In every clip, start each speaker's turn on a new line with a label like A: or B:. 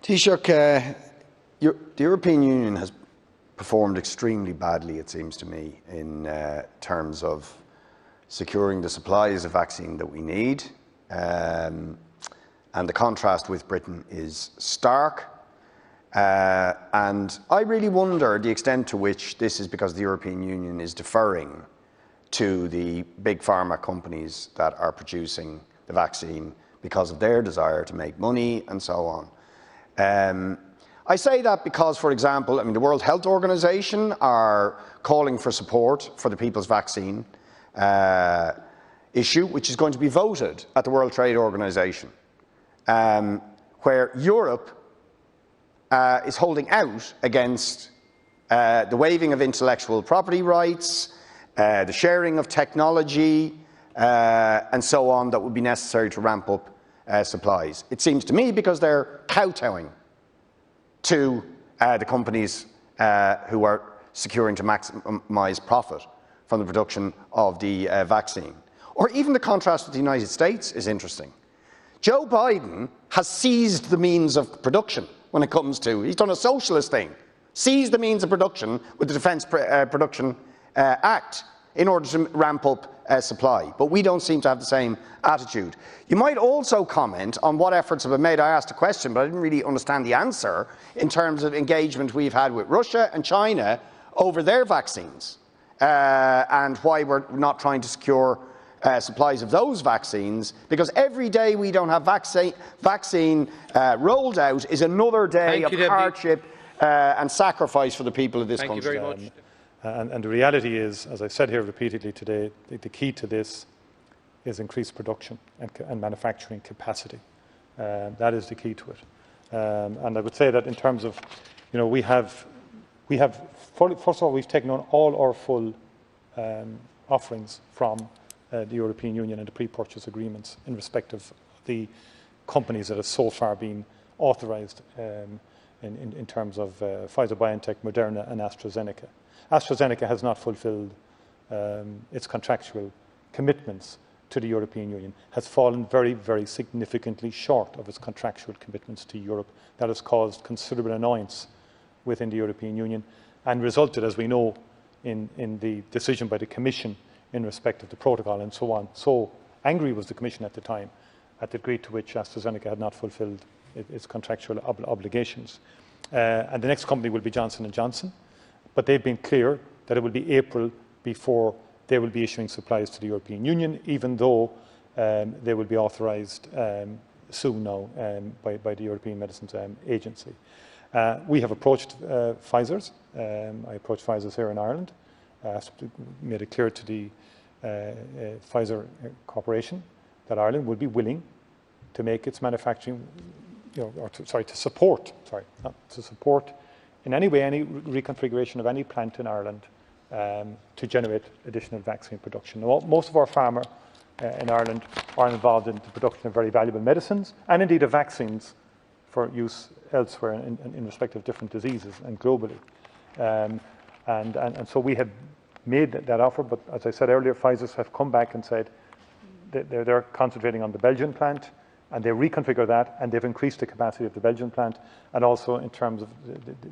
A: Taoiseach, the European Union has performed extremely badly, it seems to me, in terms of securing the supplies of vaccine that we need. And the contrast with Britain is stark. And I really wonder the extent to which this is because the European Union is deferring to the big pharma companies that are producing the vaccine because of their desire to make money and so on. I say that because, for example, the World Health Organization are calling for support for the people's vaccine issue, which is going to be voted at the World Trade Organization, where Europe is holding out against the waiving of intellectual property rights, the sharing of technology, and so on, that would be necessary to ramp up supplies. It seems to me because they're kowtowing to the companies who are securing to maximise profit from the production of the vaccine. Or even the contrast with the United States is interesting. Joe Biden has seized the means of production when it comes to, he's done a socialist thing, seized the means of production with the Defence Production Act in order to ramp up supply. But we don't seem to have the same attitude. You might also comment on what efforts have been made. I asked a question, but I didn't really understand the answer in terms of engagement we've had with Russia and China over their vaccines and why we're not trying to secure supplies of those vaccines, because every day we don't have vaccine rolled out is another day of hardship and sacrifice for the people of this country.
B: Thank you very much. And the reality is, as I've said here repeatedly today, the key to this is increased production and manufacturing capacity. That is the key to it. And I would say that in terms of, we have first of all, we've taken on all our full offerings from the European Union and the pre-purchase agreements in respect of the companies that have so far been authorised in terms of Pfizer-BioNTech, Moderna and AstraZeneca. AstraZeneca has not fulfilled its contractual commitments to the European Union, has fallen very, very significantly short of its contractual commitments to Europe. That has caused considerable annoyance within the European Union and resulted, as we know, in the decision by the Commission in respect of the protocol and so on. So angry was the Commission at the time at the degree to which AstraZeneca had not fulfilled its contractual obligations. And the next company will be Johnson & Johnson, but they've been clear that it will be April before they will be issuing supplies to the European Union, even though they will be authorised soon now by the European Medicines Agency. We have approached Pfizer's. I approached Pfizer's here in Ireland. Made it clear to the Pfizer Corporation that Ireland would be willing to make its manufacturing, to support in any way any reconfiguration of any plant in Ireland to generate additional vaccine production. Now, most of our pharma in Ireland are involved in the production of very valuable medicines and indeed of vaccines for use elsewhere in respect of different diseases and globally. And so we had made that offer, but as I said earlier, Pfizer have come back and said that they're concentrating on the Belgian plant, and they reconfigure that, and they've increased the capacity of the Belgian plant, and also in terms of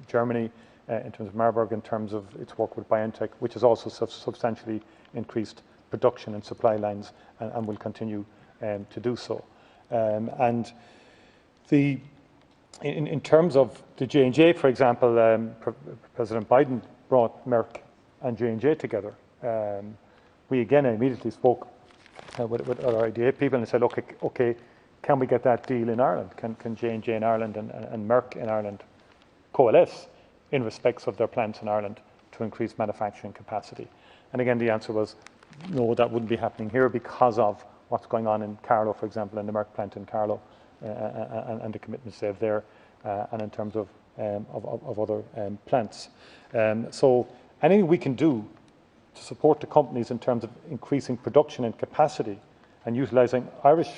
B: Germany, in terms of Marburg, in terms of its work with BioNTech, which has also substantially increased production and supply lines, and will continue to do so. And in terms of the J&J, for example, President Biden brought Merck and J&J together. We again immediately spoke with our IDA people and said, okay, can we get that deal in Ireland? Can J&J in Ireland and Merck in Ireland coalesce in respects of their plants in Ireland to increase manufacturing capacity? And again, the answer was no, that wouldn't be happening here because of what's going on in Carlow, for example, in the Merck plant in Carlow, and the commitments they have there, and in terms of other plants. So anything we can do to support the companies in terms of increasing production and capacity and utilising Irish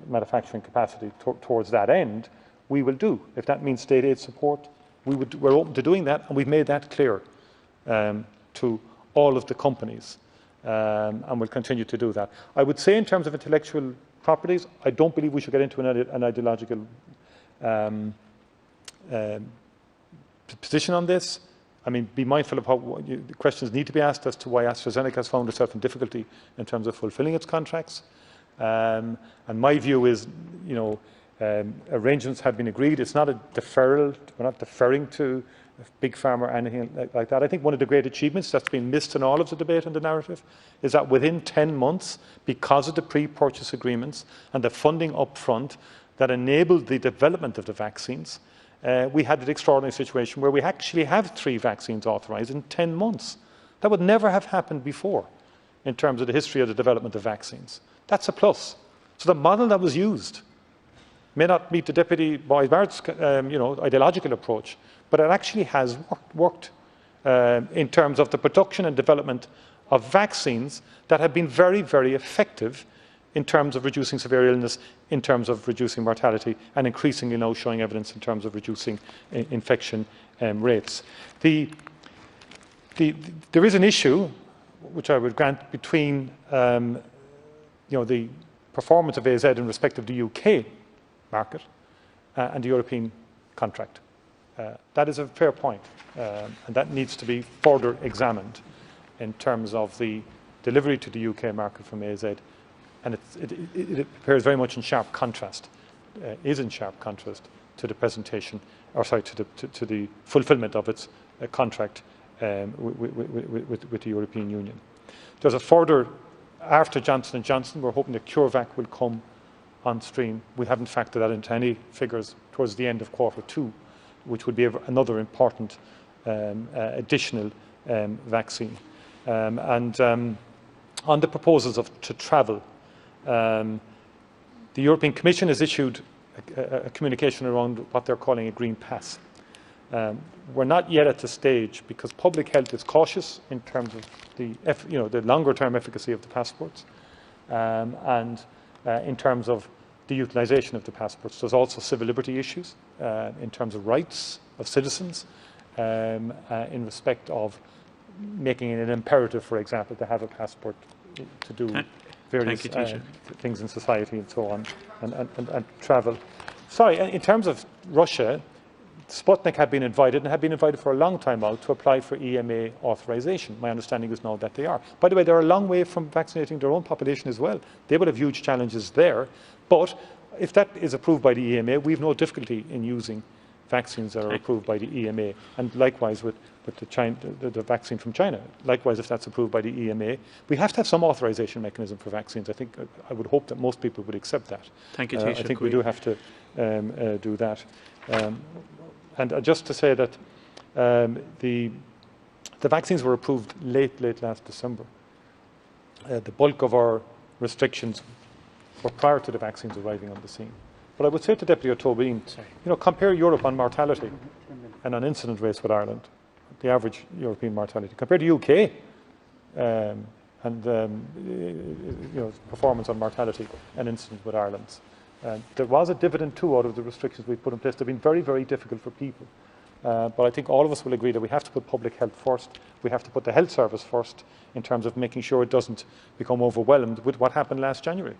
B: manufacturing capacity towards that end, we will do. If that means state aid support, we're open to doing that, and we've made that clear to all of the companies, and we'll continue to do that. I would say in terms of intellectual properties, I don't believe we should get into an ideological position on this. I mean, be mindful of how the questions need to be asked as to why AstraZeneca has found itself in difficulty in terms of fulfilling its contracts. And my view is, arrangements have been agreed. It's not a deferral. We're not deferring to Big Pharma or anything like that. I think one of the great achievements that's been missed in all of the debate and the narrative is that within 10 months, because of the pre-purchase agreements and the funding up front that enabled the development of the vaccines, we had an extraordinary situation where we actually have 3 vaccines authorised in 10 months. That would never have happened before in terms of the history of the development of vaccines. That's a plus. So the model that was used may not meet the Deputy Boyd Barrett's ideological approach, but it actually has worked in terms of the production and development of vaccines that have been very, very effective in terms of reducing severe illness, in terms of reducing mortality, and increasingly now showing evidence in terms of reducing infection rates. There is an issue, which I would grant, between the performance of AZ in respect of the UK market and the European contract. That is a fair point, and that needs to be further examined in terms of the delivery to the UK market from AZ. And it appears very much in sharp contrast, to the presentation, to the fulfilment of its contract with the European Union. There's a further, after Johnson & Johnson, we're hoping that CureVac will come on stream. We haven't factored that into any figures towards the end of Q2, which would be another important additional vaccine. On the proposals to travel, the European Commission has issued a communication around what they're calling a green pass. We're not yet at the stage, because public health is cautious in terms of the longer-term efficacy of the passports, and in terms of the utilisation of the passports. There's also civil liberty issues in terms of rights of citizens, in respect of making it an imperative, for example, to have a passport to do various things in society and so on, and travel. Sorry, in terms of Russia, Sputnik had been invited, and had been invited for a long time out, to apply for EMA authorisation. My understanding is now that they are. By the way, they're a long way from vaccinating their own population as well. They will have huge challenges there. But if that is approved by the EMA, we have no difficulty in using vaccines that are approved by the EMA. And likewise with the vaccine from China. Likewise, if that's approved by the EMA, we have to have some authorisation mechanism for vaccines. I would hope that most people would accept that.
C: Thank you, Taoiseach.
B: I think we do have to do that. And just to say that the vaccines were approved late last December. The bulk of our restrictions were prior to the vaccines arriving on the scene. But I would say to Deputy O'Tobin, compare Europe on mortality and on incident rates with Ireland, the average European mortality. Compare the UK and performance on mortality and incident with Ireland's. There was a dividend too out of the restrictions we put in place. They've been very, very difficult for people. But I think all of us will agree that we have to put public health first. We have to put the health service first in terms of making sure it doesn't become overwhelmed with what happened last January.